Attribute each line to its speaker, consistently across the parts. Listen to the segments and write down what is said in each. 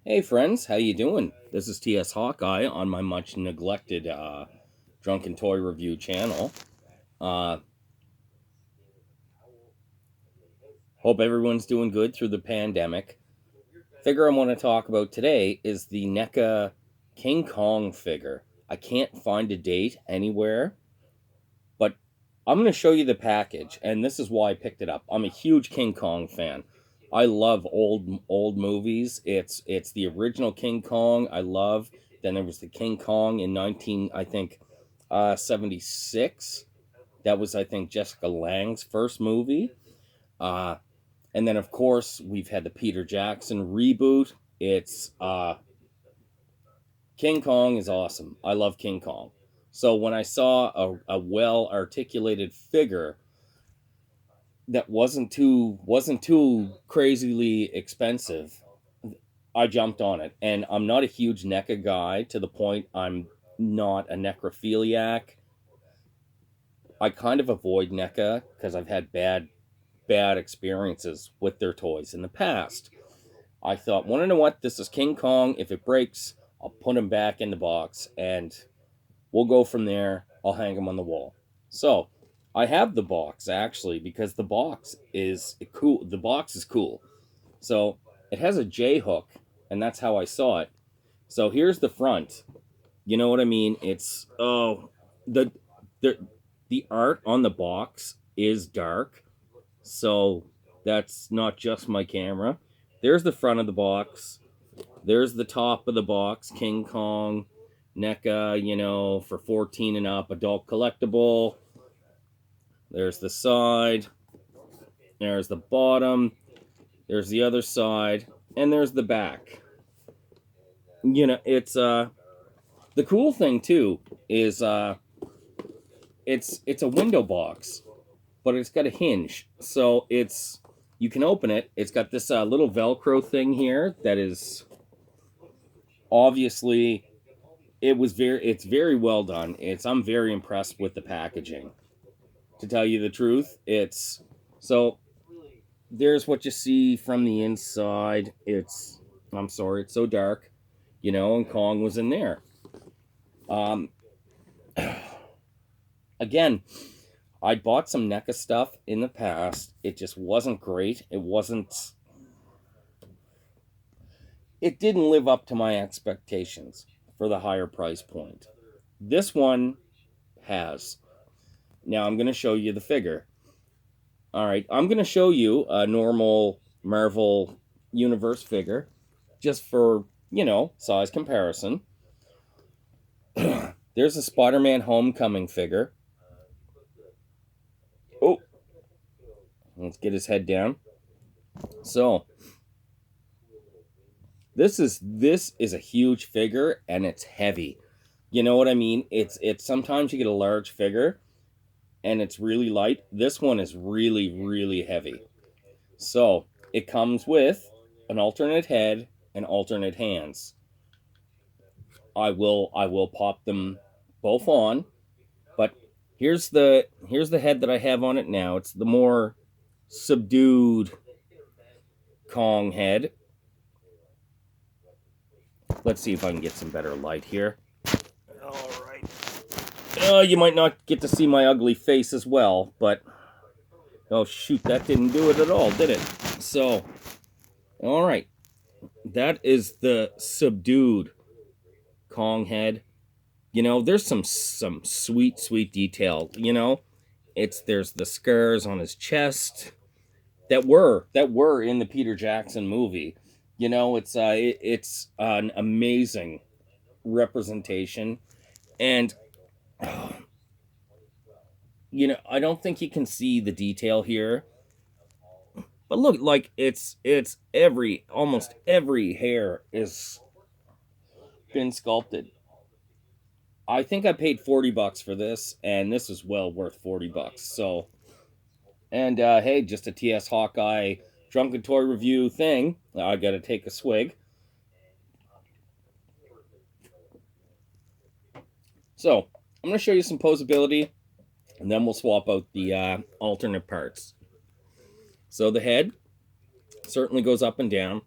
Speaker 1: Hey friends, how you doing? This is TS Hawkeye on my much neglected Drunken Toy Review channel. Uh, Hope everyone's doing good through the pandemic. Figure I want to talk about today is the NECA King Kong figure. I can't find a date anywhere, but I'm going to show you the package, and this is why I picked it up. I'm a huge King Kong fan. I love old movies. It's the original King Kong I love. Then there was the King Kong in 19 I think 76. That was I think Jessica Lange's first movie. Uh and then of course we've had the Peter Jackson reboot. It's King Kong is awesome. I love King Kong. So when I saw a well articulated figure that wasn't too crazily expensive, I jumped on it. And I'm not a huge NECA guy to the point I'm not a necrophiliac. I kind of avoid NECA because I've had bad experiences with their toys in the past. I thought, want to know what? This is King Kong. If it breaks, I'll put him back in the box and we'll go from there. I'll hang him on the wall. So I have the box actually because the box is cool. The box is cool. So it has a J hook, and that's how I saw it. So here's the front. You know what I mean? It's the the the art on the box is dark, so that's not just my camera. There's the front of the box. There's the top of the box. King Kong, NECA, for 14 and up, adult collectible. There's the side. There's the bottom. There's the other side, and there's the back. It's the cool thing too is it's a window box, but it's got a hinge, so you can open it. It's got this little Velcro thing here that is obviously it's very well done. I'm very impressed with the packaging. To tell you the truth, so there's what you see from the inside. I'm sorry, it's so dark, and Kong was in there. Um, Again, I bought some NECA stuff in the past. It just wasn't great. It didn't live up to my expectations for the higher price point. This one has. Now I'm going to show you the figure. All right, I'm going to show you a normal Marvel Universe figure just for, size comparison. There's a Spider-Man Homecoming figure. Oh, let's get his head down. So, this is a huge figure and it's heavy. You know what I mean? It's sometimes you get a large figure and it's really light. This one is really, really heavy. So, it comes with an alternate head and alternate hands. I will pop them both on, but here's the head that I have on it now. It's the more subdued Kong head. Let's see if I can get some better light here. All right. You might not get to see my ugly face as well, but oh shoot, that didn't do it at all, did it? So, all right. That is the subdued Kong head. There's some sweet detail. There's the scars on his chest that were in the Peter Jackson movie. It's an amazing representation, and I don't think you can see the detail here, but look, like it's almost every hair is been sculpted. I think I paid $40 for this, and this is well worth $40. So, and hey, just a TS Hawkeye Drunken Toy Review thing. I got to take a swig. So, I'm going to show you some posability, and then we'll swap out the alternate parts. So the head certainly goes up and down.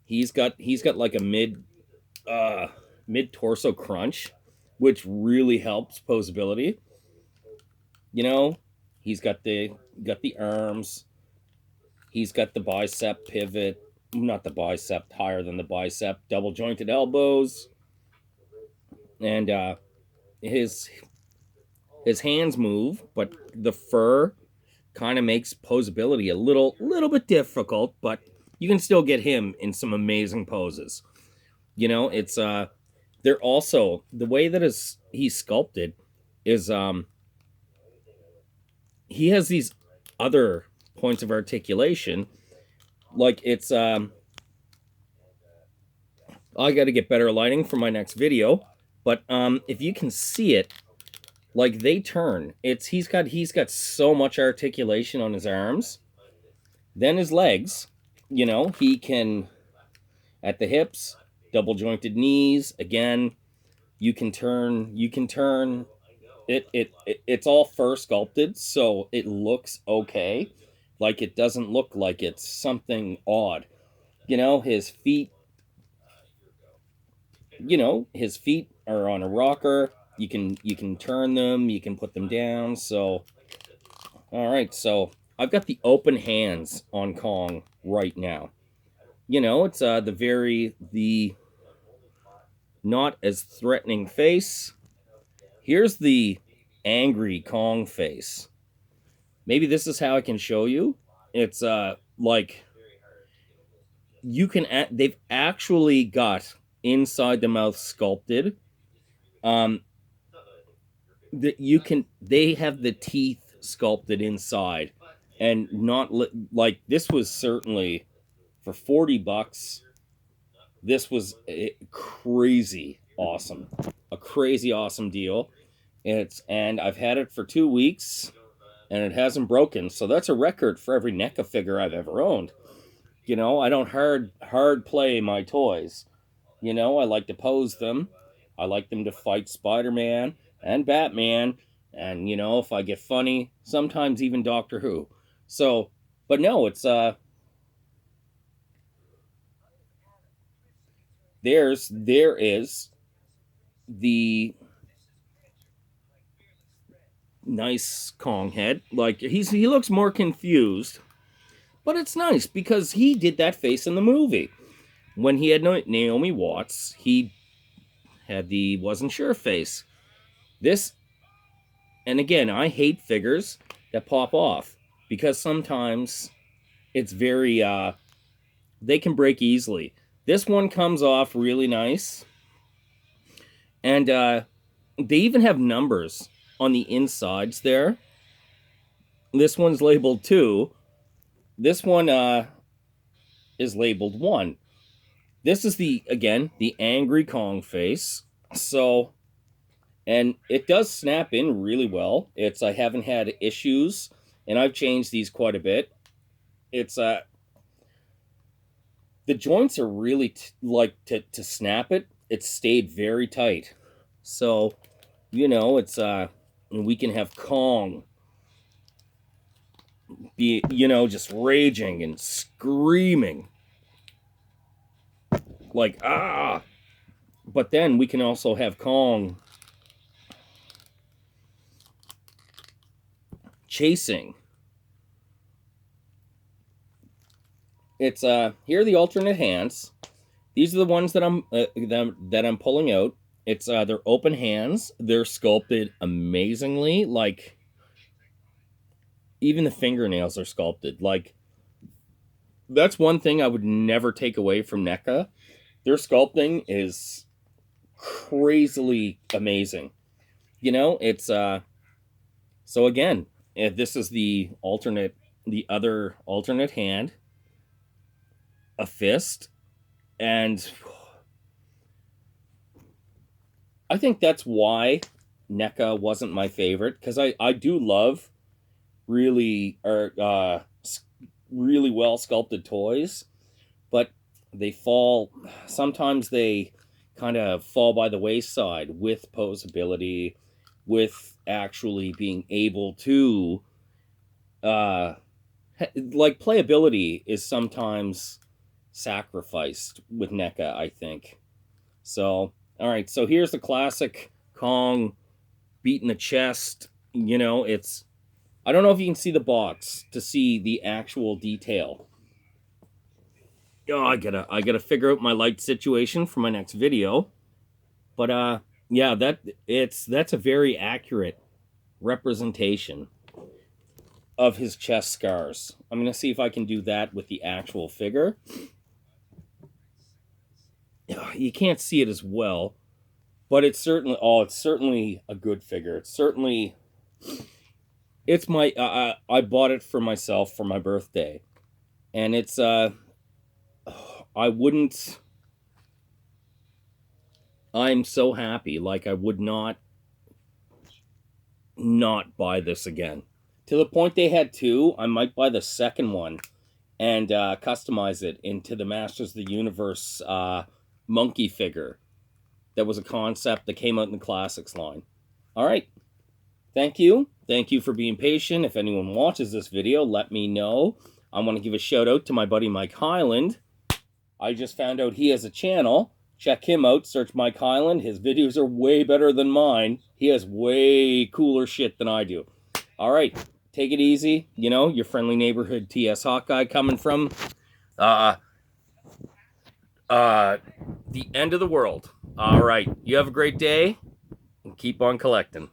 Speaker 1: He's got like a mid torso crunch, which really helps posability. You know, he's got the arms. He's got the bicep pivot, not the bicep, higher than the bicep, double jointed elbows, and his his hands move, but the fur kind of makes posability a little bit difficult, but you can still get him in some amazing poses. It's they're also the way that is he's sculpted is he has these other points of articulation. Like it's I got to get better lighting for my next video, but if you can see it, like they turn. It's he's got so much articulation on his arms. Then his legs, he can at the hips, double jointed knees. Again, you can turn it's all fur sculpted, so it looks okay. Like it doesn't look like it's something odd. His feet, his feet are on a rocker. You can turn them, you can put them down. So all right, so I've got the open hands on Kong right now. It's the not as threatening face. Here's the angry Kong face. Maybe this is how I can show you. It's like they've actually got inside the mouth sculpted. That they have the teeth sculpted inside, and not like this was certainly for $40. This was a crazy awesome deal. And I've had it for 2 weeks, and it hasn't broken. So that's a record for every NECA figure I've ever owned. I don't hard play my toys. I like to pose them. I like them to fight Spider-Man and Batman, and if I get funny, sometimes even Doctor Who. So, but no, it's there is the nice Kong head. Like he looks more confused, but it's nice because he did that face in the movie. When he had Naomi Watts, he had the wasn't sure face. This, and again, I hate figures that pop off because sometimes it's very they can break easily. This one comes off really nice, and they even have numbers on the insides there. This one's labeled 2. This one is labeled 1. This is the angry Kong face. So, and it does snap in really well. I haven't had issues, and I've changed these quite a bit. It's the joints are really to snap it. It's stayed very tight. So, it's we can have Kong be just raging and screaming like ah, but then we can also have Kong chasing. It's here are the alternate hands. These are the ones that I'm pulling out. It's they're open hands. They're sculpted amazingly. Like even the fingernails are sculpted. Like that's one thing I would never take away from NECA. Their sculpting is crazily amazing. It's so again, this is the other alternate hand, a fist, and I think that's why NECA wasn't my favorite, because I do love really really well sculpted toys, but sometimes they kind of fall by the wayside with posability, with actually being able to like playability is sometimes sacrificed with NECA, I think. So, all right. So here's the classic Kong beating the chest. You know, it's, I don't know if you can see the box to see the actual detail. Oh, I gotta figure out my light situation for my next video. But yeah, that's a very accurate representation of his chest scars. I'm gonna see if I can do that with the actual figure. You can't see it as well, but it's certainly a good figure. It's my I bought it for myself for my birthday, and it's I wouldn't. I'm so happy. Like I would not buy this again. To the point they had two, I might buy the second one and customize it into the Masters of the Universe monkey figure. That was a concept that came out in the Classics line. All right. Thank you. Thank you for being patient. If anyone watches this video, let me know. I want to give a shout out to my buddy Mike Highland. I just found out he has a channel. Check him out. Search Mike Highland. His videos are way better than mine. He has way cooler shit than I do. All right. Take it easy. You know, your friendly neighborhood TS Hawkeye coming from the end of the world. All right. You have a great day and keep on collecting.